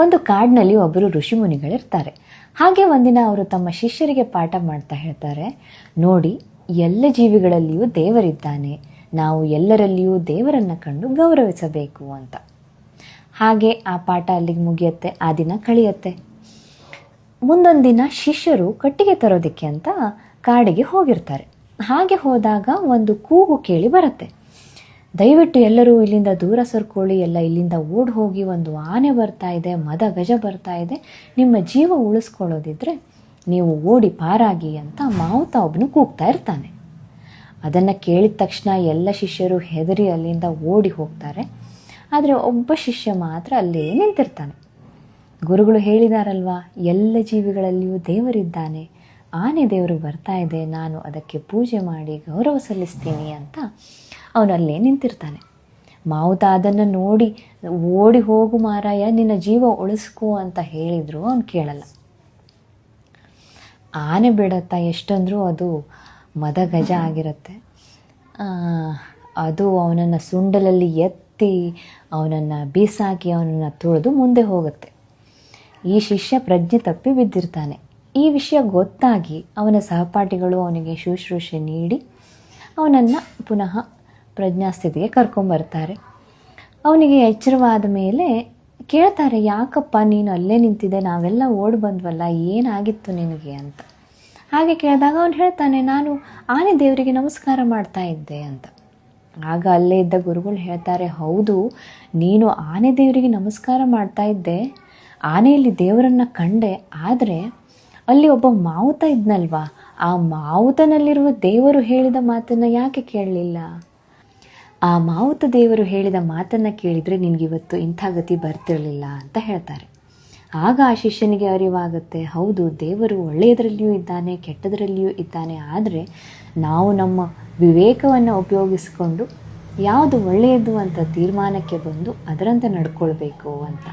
ಒಂದು ಕಾಡಿನಲ್ಲಿ ಒಬ್ಬರು ಋಷಿಮುನಿಗಳಿರ್ತಾರೆ. ಹಾಗೆ ಒಂದಿನ ಅವರು ತಮ್ಮ ಶಿಷ್ಯರಿಗೆ ಪಾಠ ಮಾಡ್ತಾ ಹೇಳ್ತಾರೆ, ನೋಡಿ, ಎಲ್ಲ ಜೀವಿಗಳಲ್ಲಿಯೂ ದೇವರಿದ್ದಾನೆ, ನಾವು ಎಲ್ಲರಲ್ಲಿಯೂ ದೇವರನ್ನು ಕಂಡು ಗೌರವಿಸಬೇಕು ಅಂತ. ಹಾಗೆ ಆ ಪಾಠ ಅಲ್ಲಿಗೆ ಮುಗಿಯುತ್ತೆ. ಆ ದಿನ ಕಳೆಯುತ್ತೆ. ಮುಂದೊಂದು ದಿನ ಶಿಷ್ಯರು ಕಟ್ಟಿಗೆ ತರೋದಕ್ಕೆ ಅಂತ ಕಾಡಿಗೆ ಹೋಗಿರ್ತಾರೆ. ಹಾಗೆ ಹೋದಾಗ ಒಂದು ಕೂಗು ಕೇಳಿ ಬರುತ್ತೆ, ದಯವಿಟ್ಟು ಎಲ್ಲರೂ ಇಲ್ಲಿಂದ ದೂರ ಸರ್ಕೊಳ್ಳಿ, ಎಲ್ಲ ಇಲ್ಲಿಂದ ಓಡಿ ಹೋಗಿ, ಒಂದು ಆನೆ ಬರ್ತಾ ಇದೆ, ಮದ ಗಜ ಬರ್ತಾ ಇದೆ, ನಿಮ್ಮ ಜೀವ ಉಳಿಸ್ಕೊಳ್ಳೋದಿದ್ರೆ ನೀವು ಓಡಿ ಪಾರಾಗಿ ಅಂತ ಮಾವುತ ಒಬ್ಬನು ಕೂಗ್ತಾ ಇರ್ತಾನೆ. ಅದನ್ನು ಕೇಳಿದ ತಕ್ಷಣ ಎಲ್ಲ ಶಿಷ್ಯರು ಹೆದರಿ ಅಲ್ಲಿಂದ ಓಡಿ ಹೋಗ್ತಾರೆ. ಆದರೆ ಒಬ್ಬ ಶಿಷ್ಯ ಮಾತ್ರ ಅಲ್ಲೇ ನಿಂತಿರ್ತಾನೆ. ಗುರುಗಳು ಹೇಳಿದಾರಲ್ವಾ, ಎಲ್ಲ ಜೀವಿಗಳಲ್ಲಿಯೂ ದೇವರಿದ್ದಾನೆ, ಆನೆ ದೇವರು ಬರ್ತಾ ಇದೆ, ನಾನು ಅದಕ್ಕೆ ಪೂಜೆ ಮಾಡಿ ಗೌರವ ಸಲ್ಲಿಸ್ತೀನಿ ಅಂತ ಅವನಲ್ಲೇ ನಿಂತಿರ್ತಾನೆ. ಮಾವುತ ಅದನ್ನು ನೋಡಿ, ಓಡಿ ಹೋಗು ಮಾರಾಯ, ನಿನ್ನ ಜೀವ ಉಳಿಸ್ಕೋ ಅಂತ ಹೇಳಿದ್ರು ಅವನು ಕೇಳಲ್ಲ. ಆನೆ ಬಿಡತ್ತ, ಎಷ್ಟಂದ್ರೂ ಅದು ಮದ ಗಜ ಆಗಿರುತ್ತೆ. ಅದು ಅವನನ್ನು ಸುಂಡಲಲ್ಲಿ ಎತ್ತಿ ಅವನನ್ನು ಬೀಸಾಕಿ ಅವನನ್ನು ತುಳಿದು ಮುಂದೆ ಹೋಗುತ್ತೆ. ಈ ಶಿಷ್ಯ ಪ್ರಜ್ಞೆ ತಪ್ಪಿ ಬಿದ್ದಿರ್ತಾನೆ. ಈ ವಿಷಯ ಗೊತ್ತಾಗಿ ಅವನ ಸಹಪಾಠಿಗಳು ಅವನಿಗೆ ಶುಶ್ರೂಷೆ ನೀಡಿ ಅವನನ್ನು ಪುನಃ ಪ್ರಜ್ಞಾಸ್ಥಿತಿಗೆ ಕರ್ಕೊಂಬರ್ತಾರೆ. ಅವನಿಗೆ ಎಚ್ಚರವಾದ ಮೇಲೆ ಕೇಳ್ತಾರೆ, ಯಾಕಪ್ಪ ನೀನು ಅಲ್ಲೇ ನಿಂತಿದ್ದೆ, ನಾವೆಲ್ಲ ಓಡಿ ಬಂದ್ವಲ್ಲ, ಏನಾಗಿತ್ತು ನಿನಗೆ ಅಂತ. ಹಾಗೆ ಕೇಳಿದಾಗ ಅವನು ಹೇಳ್ತಾನೆ, ನಾನು ಆನೆ ದೇವರಿಗೆ ನಮಸ್ಕಾರ ಮಾಡ್ತಾ ಇದ್ದೆ ಅಂತ. ಆಗ ಅಲ್ಲೇ ಇದ್ದ ಗುರುಗಳು ಹೇಳ್ತಾರೆ, ಹೌದು, ನೀನು ಆನೆ ದೇವರಿಗೆ ನಮಸ್ಕಾರ ಮಾಡ್ತಾ ಇದ್ದೆ, ಆನೆಯಲ್ಲಿ ದೇವರನ್ನು ಕಂಡೆ, ಆದರೆ ಅಲ್ಲಿ ಒಬ್ಬ ಮಾವುತ ಇದ್ನಲ್ವಾ, ಆ ಮಾವುತನಲ್ಲಿರುವ ದೇವರು ಹೇಳಿದ ಮಾತನ್ನು ಯಾಕೆ ಕೇಳಲಿಲ್ಲ? ಆ ಮಾವುತ ದೇವರು ಹೇಳಿದ ಮಾತನ್ನು ಕೇಳಿದರೆ ನಿನಗಿವತ್ತು ಇಂಥ ಗತಿ ಬರ್ತಿರಲಿಲ್ಲ ಅಂತ ಹೇಳ್ತಾರೆ. ಆಗ ಆ ಶಿಷ್ಯನಿಗೆ ಅರಿವಾಗುತ್ತೆ, ಹೌದು, ದೇವರು ಒಳ್ಳೆಯದರಲ್ಲಿಯೂ ಇದ್ದಾನೆ, ಕೆಟ್ಟದರಲ್ಲಿಯೂ ಇದ್ದಾನೆ, ಆದರೆ ನಾವು ನಮ್ಮ ವಿವೇಕವನ್ನು ಉಪಯೋಗಿಸಿಕೊಂಡು ಯಾವುದು ಒಳ್ಳೆಯದು ಅಂತ ತೀರ್ಮಾನಕ್ಕೆ ಬಂದು ಅದರಂತೆ ನಡ್ಕೊಳ್ಬೇಕು ಅಂತ.